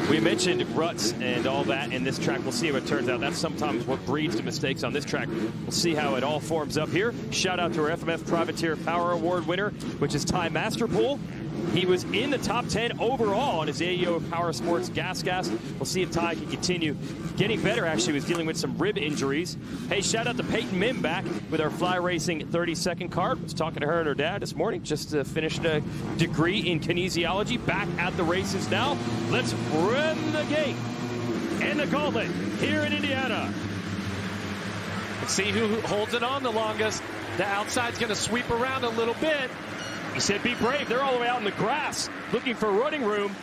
We mentioned ruts and all that in this track. We'll see how it turns out. That's sometimes what breeds the mistakes on this track. We'll see how it all forms up here. Shout out to our FMF Privateer Power Award winner, which is Ty Masterpool. He was in the top 10 overall on his AEO Power Sports Gas. We'll see if Ty can continue getting better. Actually, he was dealing with some rib injuries. Hey, shout out to Peyton Mim back with our Fly Racing 30-second card. I was talking to her and her dad this morning. Just finished a degree in kinesiology. Back at the races now. Let's run the gate and the gauntlet here in Indiana. Let's see who holds it on the longest. The outside's going to sweep around a little bit. He said, be brave. They're all the way out in the grass looking for running room.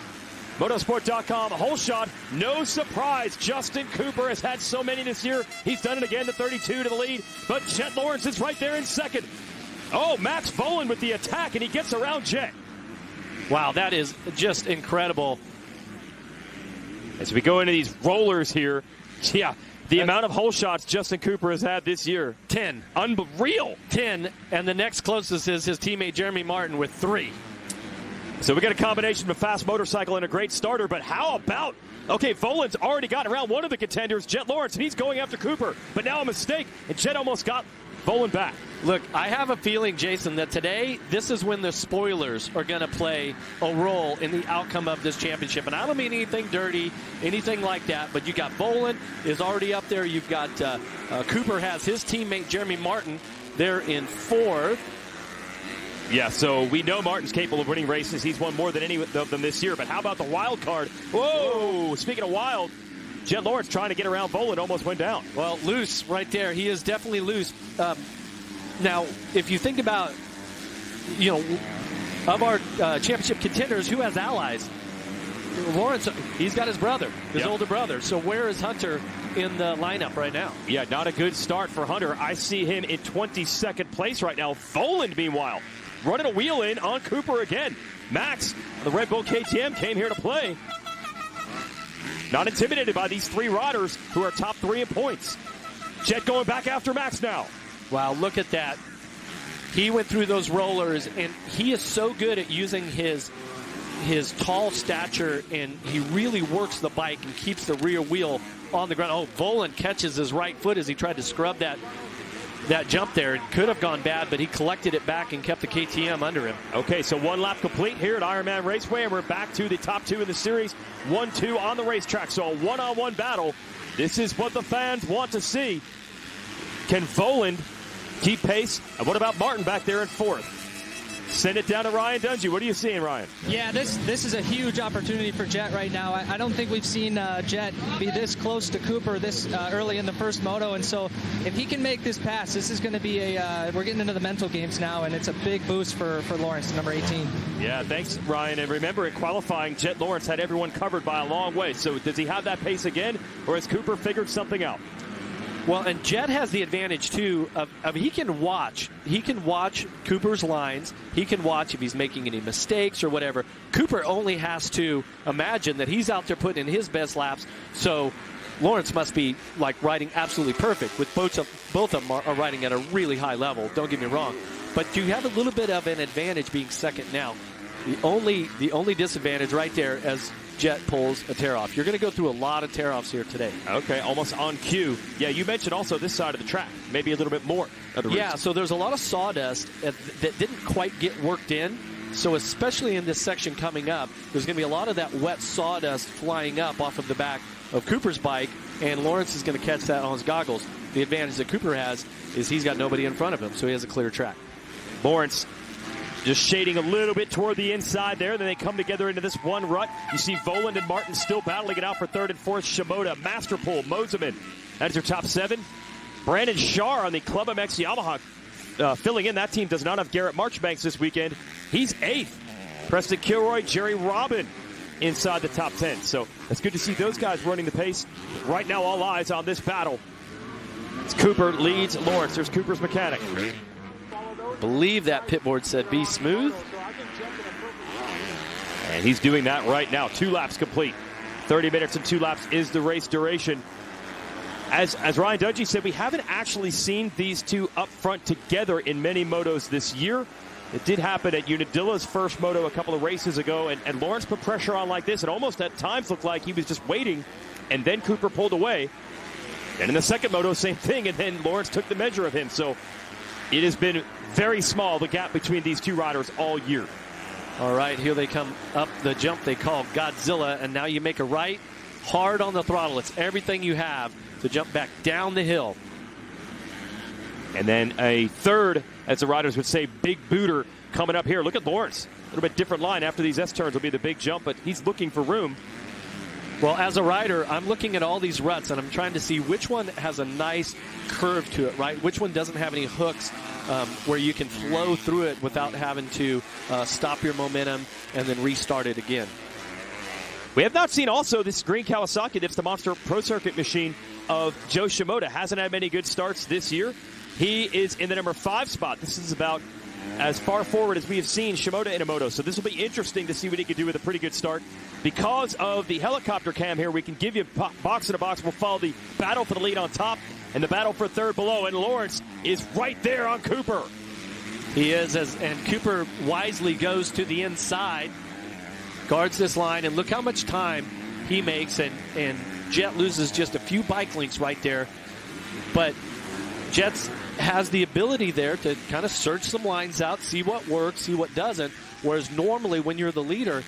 Motorsport.com, whole shot. No surprise. Justin Cooper has had so many this year. He's done it again, the 32 to the lead. But Jet Lawrence is right there in second. Oh, Max Volan with the attack, and he gets around Jet. Wow, that is just incredible. As we go into these rollers here, yeah, the amount of hole shots Justin Cooper has had this year. 10. Unreal. 10, and the next closest is his teammate Jeremy Martin with 3. So we got a combination of a fast motorcycle and a great starter, but how about, okay, Volan's already gotten around one of the contenders, Jet Lawrence, and he's going after Cooper. But now a mistake, and Jet almost got Volan back. Look, I have a feeling, Jason, that today, this is when the spoilers are going to play a role in the outcome of this championship. And I don't mean anything dirty, anything like that, but you got Volan is already up there. You've got Cooper has his teammate, Jeremy Martin, there in 4th. Yeah, so we know Martin's capable of winning races. He's won more than any of them this year. But how about the wild card? Whoa! Speaking of wild, Jet Lawrence trying to get around Volan almost went down. Well, loose right there. He is definitely loose. Now, if you think about, you know, of our championship contenders, who has allies? Lawrence, he's got his brother, his older brother. So where is Hunter in the lineup right now? Yeah, not a good start for Hunter. I see him in 22nd place right now. Volan, meanwhile, running a wheel in on Cooper again. Max, the Red Bull KTM, came here to play. Not intimidated by these 3 riders who are top 3 in points. Jet going back after Max now. Wow, look at that. He went through those rollers, and he is so good at using his tall stature, and he really works the bike and keeps the rear wheel on the ground. Oh, Volan catches his right foot as he tried to scrub that jump there. It could have gone bad, but he collected it back and kept the KTM under him. Okay, so 1 lap complete here at Ironman Raceway, and we're back to the top 2 in the series. 1-2 on the racetrack, so a one-on-one battle. This is what the fans want to see. Can Volan keep pace? And what about Martin back there in 4th? Send it down to Ryan Dungey. What are you seeing, Ryan? Yeah, this is a huge opportunity for Jet right now. I don't think we've seen Jet be this close to Cooper this early in the first moto, and so if he can make this pass, this is going to be we're getting into the mental games now, and it's a big boost for Lawrence, number 18. Yeah, thanks, Ryan. And remember, in qualifying, Jet Lawrence had everyone covered by a long way. So does he have that pace again, or has Cooper figured something out? Well, and Jet has the advantage, too, of he can watch. He can watch Cooper's lines. He can watch if he's making any mistakes or whatever. Cooper only has to imagine that he's out there putting in his best laps. So Lawrence must be, like, riding absolutely perfect, with both of them are riding at a really high level. Don't get me wrong. But you have a little bit of an advantage being second now. The only disadvantage right there as Jet pulls a tear-off. You're going to go through a lot of tear-offs here today. Okay, almost on cue. Yeah, you mentioned also this side of the track, maybe a little bit more. Yeah, so there's a lot of sawdust that didn't quite get worked in. So especially in this section coming up, there's going to be a lot of that wet sawdust flying up off of the back of Cooper's bike, and Lawrence is going to catch that on his goggles. The advantage that Cooper has is he's got nobody in front of him, so he has a clear track. Lawrence just shading a little bit toward the inside there. Then they come together into this one rut. You see Volan and Martin still battling it out for 3rd and 4th. Shimoda, Masterpool, Moseman. That's your top 7. Brandon Shar on the Club MX Yamaha filling in. That team does not have Garrett Marchbanks this weekend. He's 8th. Preston Kilroy, Jerry Robin inside the top 10. So it's good to see those guys running the pace. Right now, all eyes on this battle. It's Cooper leads Lawrence. There's Cooper's mechanic. Believe that pit board said be smooth. And he's doing that right now. 2 laps complete. 30 minutes and 2 laps is the race duration. As Ryan Dungey said, we haven't actually seen these two up front together in many motos this year. It did happen at Unadilla's first moto a couple of races ago, and Lawrence put pressure on like this. It almost at times looked like he was just waiting, and then Cooper pulled away. And in the second moto, same thing, and then Lawrence took the measure of him. So it has been very small, the gap between these two riders all year. All right, here they come up the jump they call Godzilla, and now you make a right, hard on the throttle. It's everything you have to jump back down the hill. And then a third, as the riders would say, big booter coming up here. Look at Lawrence. A little bit different line. After these S-turns will be the big jump, but he's looking for room. Well, as a rider, I'm looking at all these ruts, and I'm trying to see which one has a nice curve to it, right? Which one doesn't have any hooks where you can flow through it without having to stop your momentum and then restart it again. We have not seen also this green Kawasaki. That's the Monster Pro Circuit machine of Joe Shimoda. Hasn't had many good starts this year. He is in the number 5 spot. This is about as far forward as we have seen Shimoda in a moto. So this will be interesting to see what he can do with a pretty good start. Because of the helicopter cam here, we can give you box in a box. We'll follow the battle for the lead on top and the battle for third below. And Lawrence is right there on Cooper. He is, and Cooper wisely goes to the inside, guards this line, and look how much time he makes. And Jet loses just a few bike lengths right there. But Jet's has the ability there to kind of search some lines out, see what works, see what doesn't. Whereas normally when you're the leader,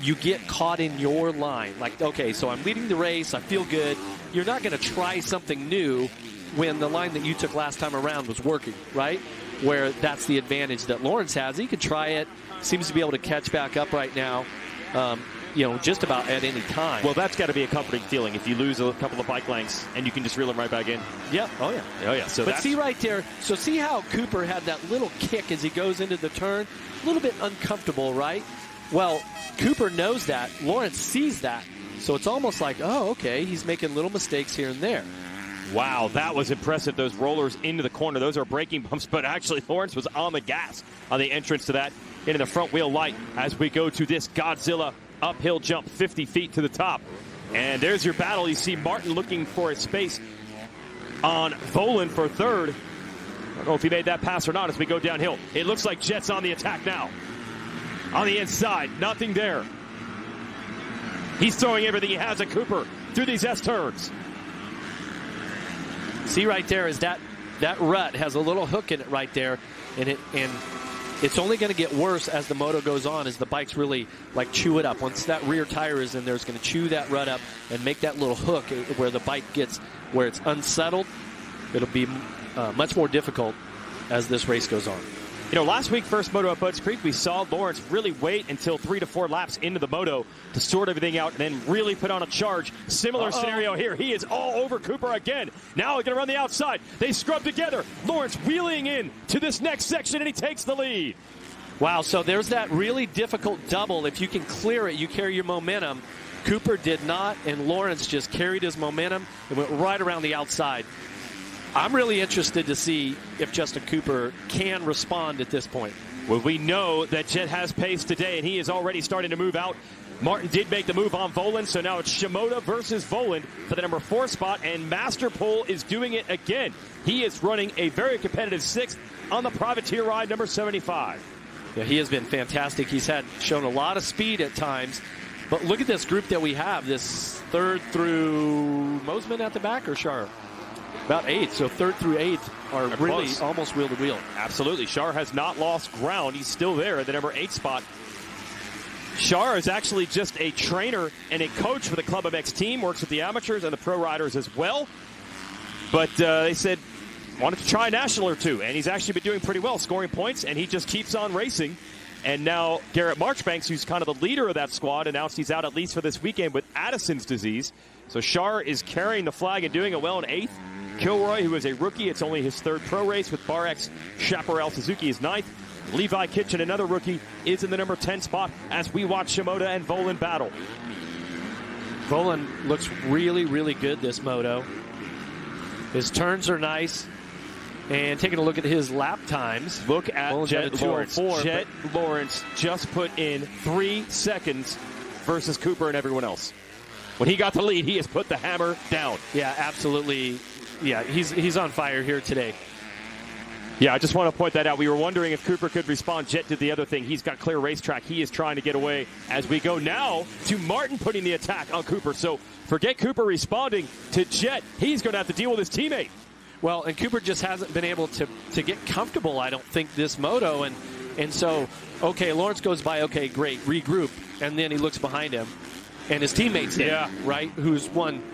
you get caught in your line. Like, okay, so I'm leading the race, I feel good. You're not going to try something new when the line that you took last time around was working, right? Where that's the advantage that Lawrence has. He could try it, seems to be able to catch back up right now. Just about at any time. Well, that's got to be a comforting feeling if you lose a couple of bike lengths and you can just reel them right back in. Yeah. Oh, yeah. Oh, yeah. So but see right there. So see how Cooper had that little kick as he goes into the turn? A little bit uncomfortable, right? Well, Cooper knows that. Lawrence sees that. So it's almost like, oh, okay, he's making little mistakes here and there. Wow, that was impressive. Those rollers into the corner. Those are braking bumps, but actually Lawrence was on the gas on the entrance to that into the front wheel light as we go to this Godzilla uphill jump 50 feet to the top. And there's your battle. You see Martin looking for a space on Volan for third. I don't know if he made that pass or not as we go downhill. It looks like Jet's on the attack now. On the inside, nothing there. He's throwing everything he has at Cooper through these S-turns. See right there is that rut has a little hook in it right there, and it's only going to get worse as the moto goes on, as the bikes really like chew it up. Once that rear tire is in there, it's going to chew that rut up and make that little hook where the bike gets, where it's unsettled. It'll be much more difficult as this race goes on. You know, last week, first moto at Budds Creek, we saw Lawrence really wait until 3 to 4 laps into the moto to sort everything out and then really put on a charge. Similar scenario here. He is all over Cooper again. Now he's going to run the outside. They scrub together. Lawrence wheeling in to this next section, and he takes the lead. Wow, so there's that really difficult double. If you can clear it, you carry your momentum. Cooper did not, and Lawrence just carried his momentum and went right around the outside. I'm really interested to see if Justin Cooper can respond at this point. Well, we know that Jet has pace today, and he is already starting to move out. Martin did make the move on Volan, so now it's Shimoda versus Volan for the number 4 spot, and Masterpole is doing it again. He is running a very competitive 6th on the privateer ride, number 75. Yeah, he has been fantastic. He's shown a lot of speed at times. But look at this group that we have, this 3rd through Mosman at the back, or Shar? About 8th, so 3rd through 8th are really close. Almost wheel to wheel. Absolutely. Shar has not lost ground. He's still there at the number 8 spot. Shar is actually just a trainer and a coach for the Club MX team, works with the amateurs and the pro riders as well. But they said, wanted to try a national or two, and he's actually been doing pretty well, scoring points, and he just keeps on racing. And now Garrett Marchbanks, who's kind of the leader of that squad, announced he's out at least for this weekend with Addison's disease. So Shar is carrying the flag and doing it well in 8th. Kilroy, who is a rookie, it's only his 3rd pro race with Bar-X Chaparral Suzuki is 9th. Levi Kitchen, another rookie, is in the number 10 spot as we watch Shimoda and Volan battle. Volan looks really, really good this moto. His turns are nice. And taking a look at his lap times. Look at Jet Lawrence. Jet but Lawrence just put in 3 seconds versus Cooper and everyone else. When he got the lead, he has put the hammer down. Yeah, absolutely. Yeah, he's on fire here today. Yeah, I just want to point that out. We were wondering if Cooper could respond. Jet did the other thing. He's got clear racetrack. He is trying to get away as we go now to Martin putting the attack on Cooper. So forget Cooper responding to Jet. He's going to have to deal with his teammate. Well, and Cooper just hasn't been able to get comfortable, I don't think, this moto. And so, okay, Lawrence goes by, okay, great, regroup. And then he looks behind him. And his teammate's there, right, who's won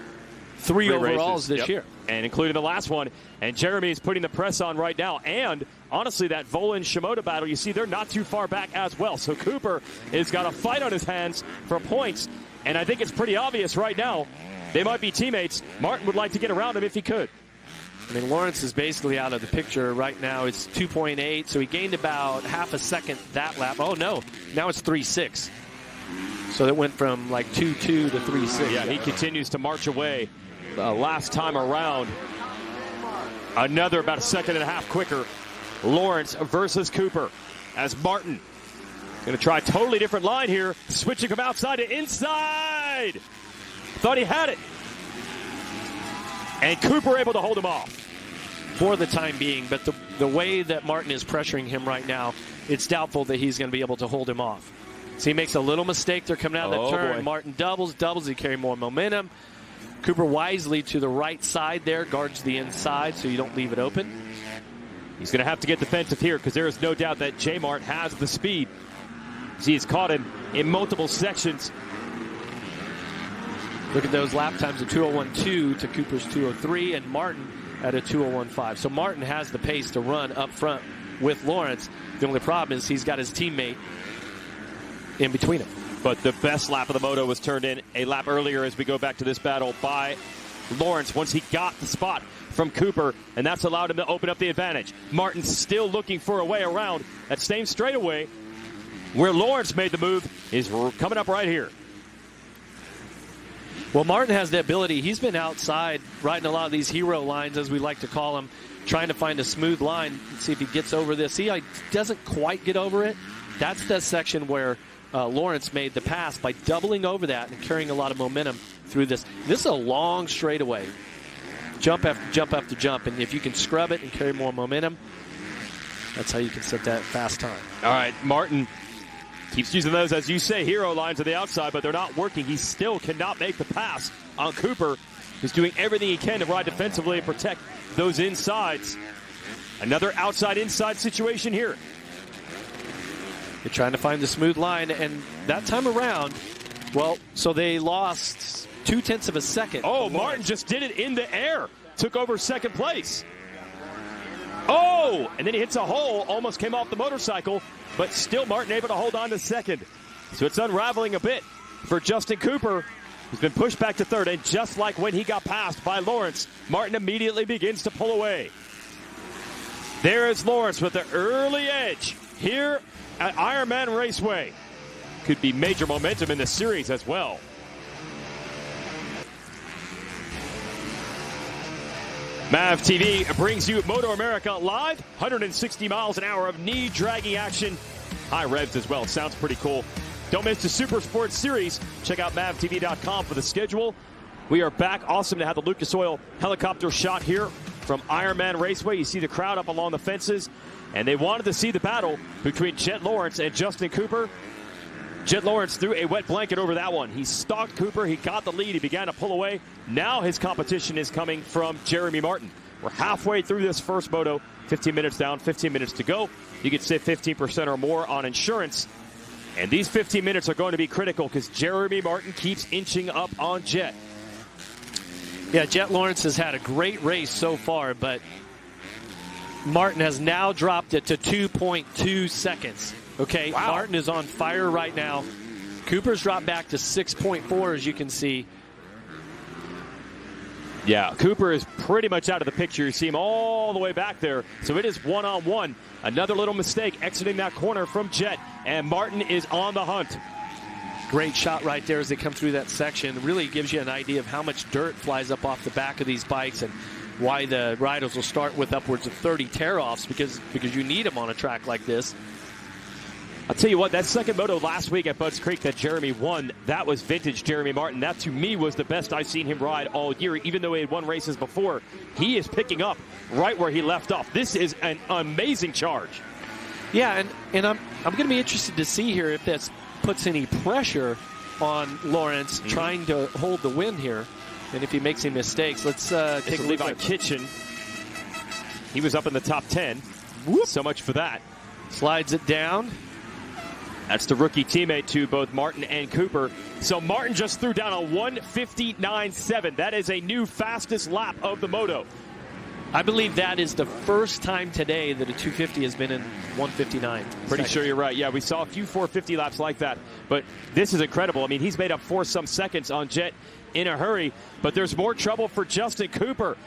three overalls this year. And including the last one. And Jeremy is putting the press on right now. And honestly, that Volan-Shimoda battle, you see they're not too far back as well. So Cooper has got a fight on his hands for points. And I think it's pretty obvious right now they might be teammates. Martin would like to get around him if he could. I mean, Lawrence is basically out of the picture right now. It's 2.8, so he gained about half a second that lap. Oh, no, now it's 3.6. So that went from like 2.2 to 3.6. Yeah, he continues to march away. Last time around, another about a second and a half quicker. Lawrence versus Cooper as Martin going to try a totally different line here, switching from outside to inside. Thought he had it. And Cooper able to hold him off. For the time being, but the way that Martin is pressuring him right now, it's doubtful that he's going to be able to hold him off. So he makes a little mistake. They're coming out of that turn. Boy. Martin doubles, he carry more momentum. Cooper wisely to the right side there, guards the inside so you don't leave it open. He's going to have to get defensive here because there is no doubt that J-Mart has the speed. He's caught him in multiple sections. Look at those lap times of 2:01.2 to Cooper's 2:03 and Martin at a 2:01.5. So Martin has the pace to run up front with Lawrence. The only problem is he's got his teammate in between him. But the best lap of the moto was turned in a lap earlier as we go back to this battle by Lawrence once he got the spot from Cooper, and that's allowed him to open up the advantage. Martin's still looking for a way around. That same straightaway where Lawrence made the move is coming up right here. Well, Martin has the ability. He's been outside riding a lot of these hero lines, as we like to call them, trying to find a smooth line. Let's see if he gets over this. See, he doesn't quite get over it. That's the section where Lawrence made the pass by doubling over that and carrying a lot of momentum through this. This is a long straightaway. Jump after jump after jump. And if you can scrub it and carry more momentum, that's how you can set that fast time. All right, Martin keeps using those, as you say, hero lines to the outside, but they're not working. He still cannot make the pass on Cooper, who's doing everything he can to ride defensively and protect those insides. Another outside-inside situation here. They're trying to find the smooth line, and that time around, well, so they lost 0.2 of a second. Oh, Martin just did it in the air. Took over second place. Oh, and then he hits a hole, almost came off the motorcycle, but still Martin able to hold on to second. So it's unraveling a bit for Justin Cooper, who's been pushed back to third. And just like when he got passed by Lawrence, Martin immediately begins to pull away. There is Lawrence with the early edge here at Ironman Raceway. Could be major momentum in the series as well. MAV TV brings you Moto America live. 160 miles an hour of knee-dragging action. High revs as well. Sounds pretty cool. Don't miss the Super Sports Series. Check out MAVTV.com for the schedule. We are back. Awesome to have the Lucas Oil helicopter shot here from Ironman Raceway. You see the crowd up along the fences. And they wanted to see the battle between Jet Lawrence and Justin Cooper. Jet Lawrence threw a wet blanket over that one. He stalked Cooper. He got the lead. He began to pull away. Now his competition is coming from Jeremy Martin. We're halfway through this first moto. 15 minutes down, 15 minutes to go. You can save 15% or more on insurance. And these 15 minutes are going to be critical because Jeremy Martin keeps inching up on Jet. Yeah, Jet Lawrence has had a great race so far, but Martin has now dropped it to 2.2 seconds. Okay, wow. Martin is on fire right now. Cooper's dropped back to 6.4, as you can see. Yeah, Cooper is pretty much out of the picture. You see him all the way back there. So it is one-on-one. Another little mistake exiting that corner from Jet. And Martin is on the hunt. Great shot right there as they come through that section. Really gives you an idea of how much dirt flies up off the back of these bikes and why the riders will start with upwards of 30 tear-offs because you need them on a track like this. I'll tell you what, that second moto last week at Budds Creek that Jeremy won, that was vintage Jeremy Martin. That, to me, was the best I've seen him ride all year, even though he had won races before. He is picking up right where he left off. This is an amazing charge. Yeah, and I'm going to be interested to see here if this puts any pressure on Lawrence trying to hold the win here, and if he makes any mistakes. Let's take a look at Kitchen. He was up in the top 10. Whoop. So much for that. Slides it down. That's the rookie teammate to both Martin and Cooper. So Martin just threw down a 1:59.7. That is a new fastest lap of the moto. I believe that is the first time today that a 250 has been in 1:59. Pretty sure you're right. Yeah, we saw a few 450 laps like that. But this is incredible. I mean, he's made up 4 some seconds on Jet in a hurry. But there's more trouble for Justin Cooper.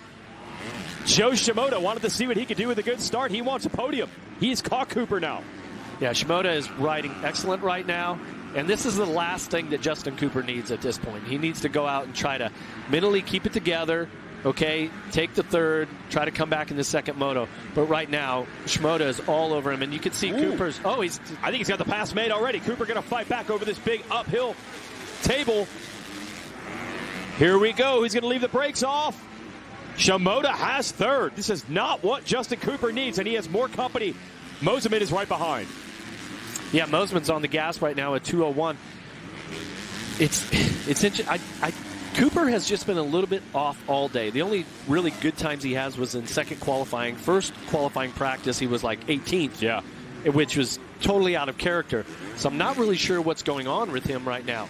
Joe Shimoda wanted to see what he could do with a good start. He wants a podium. He's caught Cooper now. Yeah, Shimoda is riding excellent right now, and this is the last thing that Justin Cooper needs at this point. He needs to go out and try to mentally keep it together, okay, take the third, try to come back in the second moto. But right now, Shimoda is all over him, and you can see Cooper's, I think he's got the pass made already. Cooper going to fight back over this big uphill table. Here we go. He's going to leave the brakes off. Shimoda has third. This is not what Justin Cooper needs, and he has more company. Moseman is right behind. Yeah, Moseman's on the gas right now at 2:01. It's interesting. Cooper has just been a little bit off all day. The only really good times he has was in second qualifying. First qualifying practice, he was like 18th. Yeah. Which was totally out of character. So I'm not really sure what's going on with him right now.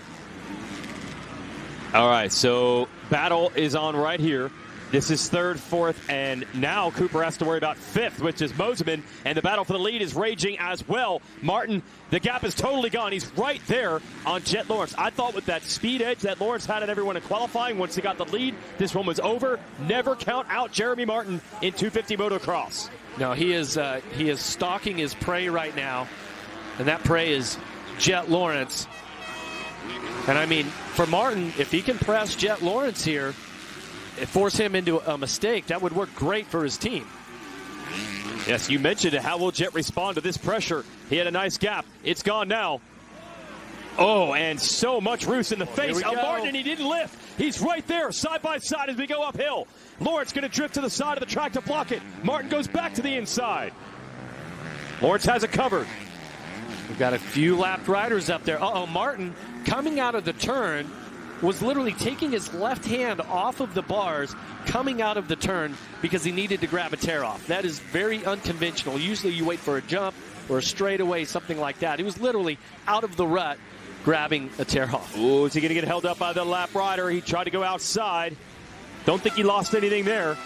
All right, so battle is on right here. This is third, fourth, and now Cooper has to worry about fifth, which is Moseman, and the battle for the lead is raging as well. Martin, the gap is totally gone. He's right there on Jet Lawrence. I thought with that speed edge that Lawrence had at everyone in qualifying, once he got the lead, this one was over. Never count out Jeremy Martin in 250 motocross. No, he is stalking his prey right now, and that prey is Jet Lawrence. And I mean, for Martin, if he can press Jet Lawrence here, force him into a mistake, that would work great for his team. Yes, you mentioned it. How will Jet respond to this pressure? He had a nice gap. It's gone now. Oh, and so much Roos in the face of Martin, and he didn't lift. He's right there, side by side as we go uphill. Lawrence going to drift to the side of the track to block it. Martin goes back to the inside. Lawrence has it covered. We've got a few lapped riders up there. Martin coming out of the turn was literally taking his left hand off of the bars coming out of the turn because he needed to grab a tear off. That is very unconventional. Usually you wait for a jump or a straightaway, something like that. He was literally out of the rut grabbing a tear off. Ooh, is he going to get held up by the lap rider? He tried to go outside. Don't think he lost anything there.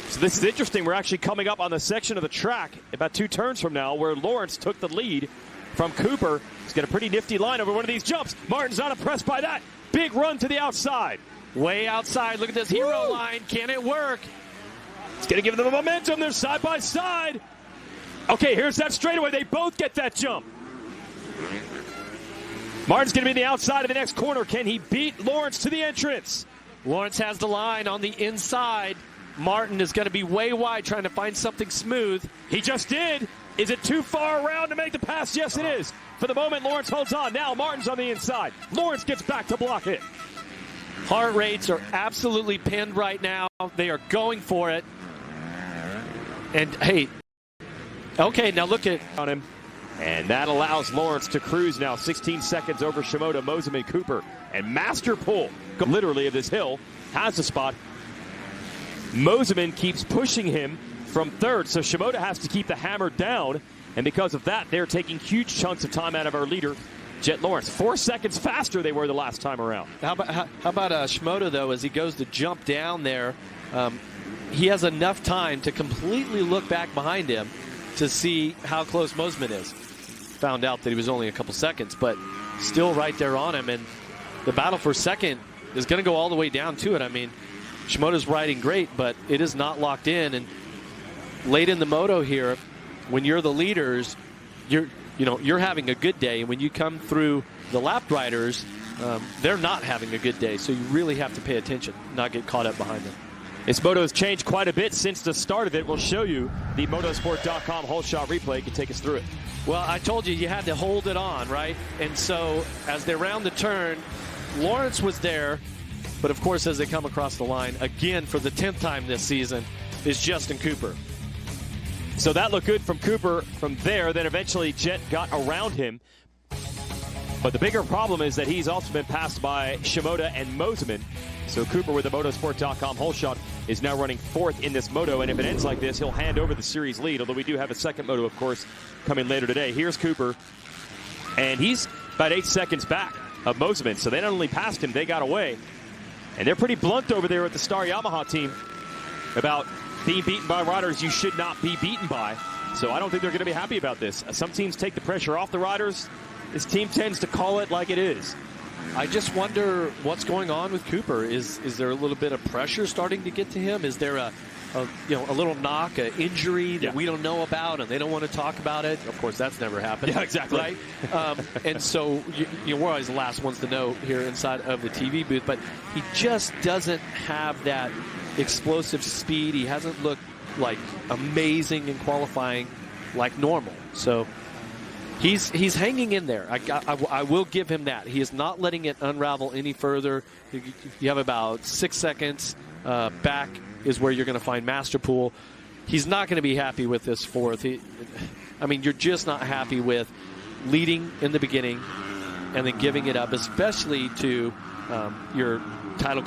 So this is interesting. We're actually coming up on the section of the track about 2 turns from now where Lawrence took the lead from Cooper. He's got a pretty nifty line over one of these jumps. Martin's not impressed by that. Big run to the outside. Way outside. Look at this hero line. Can it work? It's going to give them the momentum. They're side by side. Okay, here's that straightaway. They both get that jump. Martin's going to be the outside of the next corner. Can he beat Lawrence to the entrance? Lawrence has the line on the inside. Martin is going to be way wide trying to find something smooth. He just did. Is it too far around to make the pass? Yes, it is. For the moment, Lawrence holds on. Now Martin's on the inside. Lawrence gets back to block it. Heart rates are absolutely pinned right now. They are going for it. And, hey, okay, now look at on him. And that allows Lawrence to cruise now 16 seconds over Shimoda, Moseman, Cooper. And Master Pull, literally, of this hill, has a spot. Moseman keeps pushing him from third, so Shimoda has to keep the hammer down, and because of that, they're taking huge chunks of time out of our leader, Jet Lawrence. 4 seconds faster they were the last time around. How about Shimoda, though, as he goes to jump down there, he has enough time to completely look back behind him to see how close Moseman is. Found out that he was only a couple seconds, but still right there on him, and the battle for second is going to go all the way down to it. I mean, Shimoda's riding great, but it is not locked in, and late in the moto here, when you're the leaders, you're having a good day, and when you come through the lap riders, they're not having a good day, so you really have to pay attention, not get caught up behind them. This moto has changed quite a bit since the start of it. We'll show you the motosport.com whole shot replay. You can take us through it. Well, I told you had to hold it on, right? And so as they round the turn, Lawrence was there. But, of course, as they come across the line, again, for the 10th time this season, is Justin Cooper. So that looked good from Cooper from there. Then eventually Jet got around him. But the bigger problem is that he's also been passed by Shimoda and Moseman. So Cooper with the motosport.com whole shot is now running 4th in this moto. And if it ends like this, he'll hand over the series lead. Although we do have a second moto, of course, coming later today. Here's Cooper. And he's about 8 seconds back of Moseman. So they not only passed him, they got away. And they're pretty blunt over there at the Star Yamaha team about being beaten by riders you should not be beaten by. So I don't think they're going to be happy about this. Some teams take the pressure off the riders. This team tends to call it like it is. I just wonder what's going on with Cooper. Is there a little bit of pressure starting to get to him? Is there a little knock, an injury that we don't know about, and they don't want to talk about it? Of course, that's never happened. Yeah, exactly. Right? And so we're always the last ones to know here inside of the TV booth, but he just doesn't have that explosive speed. He hasn't looked like amazing in qualifying like normal. So he's hanging in there. I will give him that. He is not letting it unravel any further. You have about 6 seconds back is where you're going to find Masterpool. He's not going to be happy with this 4th. You're just not happy with leading in the beginning and then giving it up, especially to your title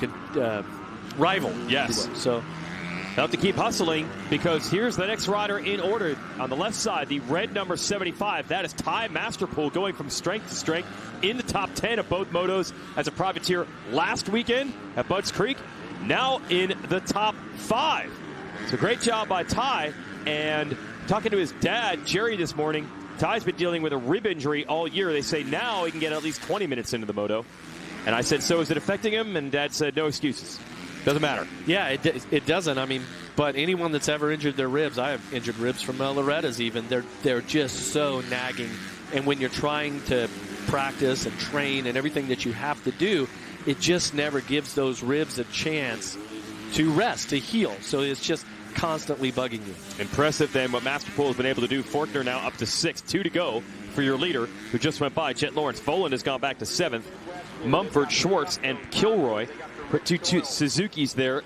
rival. Yes. So they'll have to keep hustling because here's the next rider in order on the left side, the red number 75. That is Ty Masterpool going from strength to strength in the top 10 of both motos as a privateer last weekend at Budds Creek. Now in the top 5. So great job by Ty. And talking to his dad, Jerry, this morning, Ty's been dealing with a rib injury all year. They say now he can get at least 20 minutes into the moto. And I said, so is it affecting him? And Dad said, no excuses. Doesn't matter. Yeah, it doesn't. But anyone that's ever injured their ribs, I have injured ribs from Loretta's even, they're just so nagging. And when you're trying to practice and train and everything that you have to do, it just never gives those ribs a chance to rest, to heal. So it's just constantly bugging you. Impressive then what Masterpool has been able to do. Forkner now up to 6th, 2 to go for your leader who just went by, Jet Lawrence. Boland has gone back to 7th. Mumford, Schwartz, and Kilroy put two Suzuki's there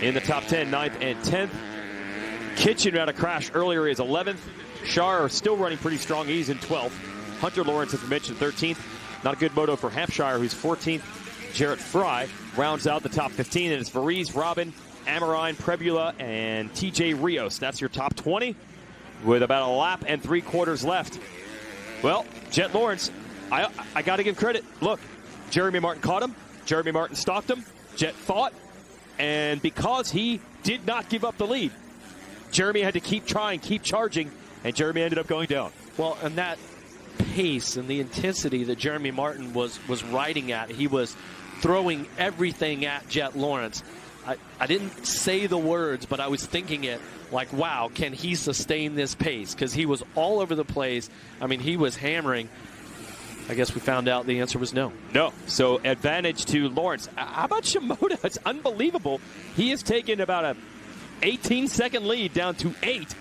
in the top 10, 9th and 10th. Kitchen had a crash earlier, is 11th. Shar still running pretty strong. He's in 12th. Hunter Lawrence, as we mentioned, 13th. Not a good moto for Hampshire, who's 14th. Jarrett Fry rounds out the top 15, and it's Varize, Robin, Amarine, Prebula, and TJ Rios. That's your top 20 with about a lap and 3/4 left. Well, Jet Lawrence, I got to give credit. Look, Jeremy Martin caught him. Jeremy Martin stalked him. Jet fought. And because he did not give up the lead, Jeremy had to keep trying, keep charging, and Jeremy ended up going down. Well, and that pace and the intensity that Jeremy Martin was riding at, he was throwing everything at Jet Lawrence. I didn't say the words, but I was thinking it like, wow, can he sustain this pace? Because he was all over the place. He was hammering. I guess we found out the answer was no. No. So advantage to Lawrence. How about Shimoda? It's unbelievable. He has taken about a 18-second lead down to 8.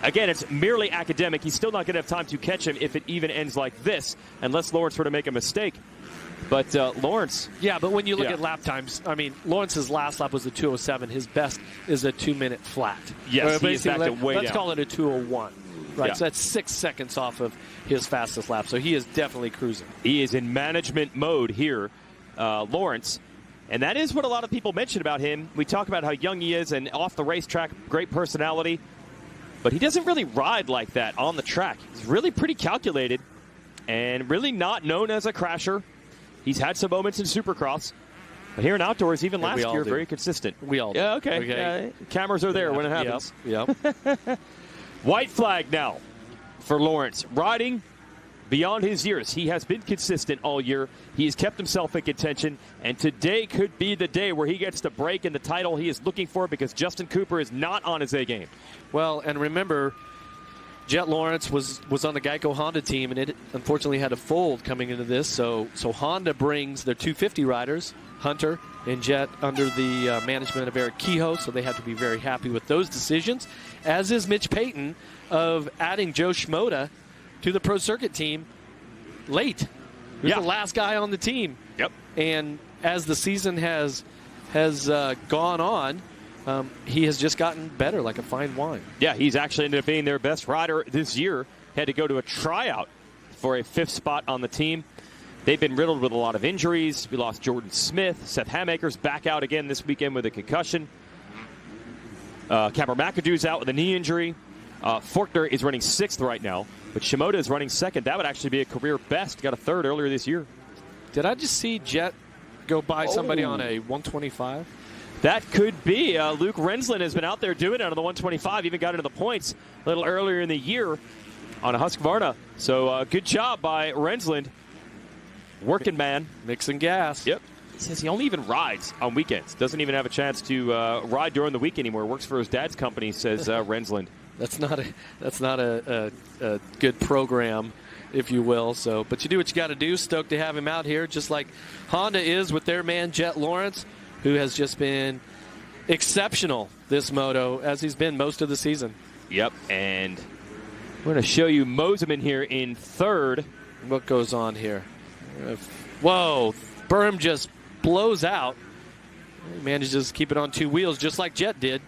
Again, it's merely academic. He's still not going to have time to catch him if it even ends like this, unless Lawrence were to make a mistake. But Lawrence. Yeah, but when you look at lap times, Lawrence's last lap was a 2:07. His best is a 2-minute flat. Yes, he is back to way Let's down. call it a 2:01. Right, Yeah. so that's 6 seconds off of his fastest lap. So he is definitely cruising. He is in management mode here, Lawrence. And that is what a lot of people mention about him. We talk about how young he is and off the racetrack, great personality. But he doesn't really ride like that on the track. He's really pretty calculated and really not known as a crasher. He's had some moments in Supercross. But here in outdoors, even last year, very consistent. We all do. Yeah, okay. Cameras are there when it happens. Yep. White flag now for Lawrence. Riding beyond his years. He has been consistent all year. He has kept himself in contention. And today could be the day where he gets the break in the title he is looking for because Justin Cooper is not on his A game. Well, and remember, Jet Lawrence was on the Geico Honda team, and it unfortunately had a fold coming into this. So Honda brings their 250 riders, Hunter and Jet, under the management of Eric Kehoe, so they have to be very happy with those decisions, as is Mitch Payton of adding Joe Shimoda to the Pro Circuit team late. He was the last guy on the team. Yep. And as the season has gone on, he has just gotten better, like a fine wine. Yeah, he's actually ended up being their best rider this year. Had to go to a tryout for a 5th spot on the team. They've been riddled with a lot of injuries. We lost Jordan Smith. Seth Hamaker's back out again this weekend with a concussion. Cameron McAdoo's out with a knee injury. Faulkner is running 6th right now, but Shimoda is running 2nd. That would actually be a career best. Got a 3rd earlier this year. Did I just see Jet go by somebody on a 125? That could be. Luke Rensland has been out there doing it on the 125, even got into the points a little earlier in the year on a Husqvarna. So good job by Rensland. Working man. Mixing gas. Yep. He says he only even rides on weekends. Doesn't even have a chance to ride during the week anymore. Works for his dad's company, says Rensland. That's not a good program, if you will. So, but you do what you got to do. Stoked to have him out here, just like Honda is with their man Jet Lawrence, who has just been exceptional this moto, as he's been most of the season. Yep, and we're going to show you Moseman here in 3rd. What goes on here? Whoa, Berm just blows out. He manages to keep it on 2 wheels, just like Jet did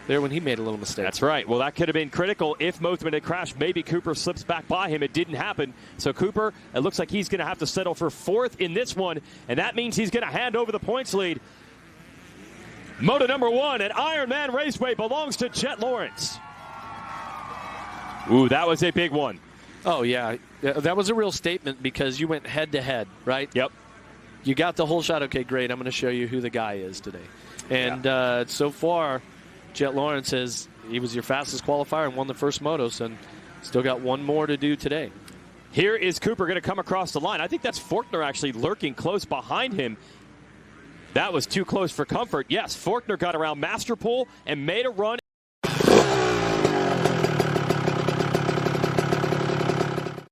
there when he made a little mistake. That's right. Well, that could have been critical if Moseman had crashed. Maybe Cooper slips back by him. It didn't happen. So Cooper, it looks like he's going to have to settle for 4th in this one, and that means he's going to hand over the points lead. Moto number 1 at Ironman Raceway belongs to Jet Lawrence. Ooh, that was a big one. Oh, yeah. That was a real statement because you went head-to-head, right? Yep. You got the whole shot. Okay, great. I'm going to show you who the guy is today. And so far, Jet Lawrence he was your fastest qualifier and won the first moto, so still got one more to do today. Here is Cooper going to come across the line. I think that's Faulkner actually lurking close behind him. That was too close for comfort. Yes, Faulkner got around Masterpool and made a run.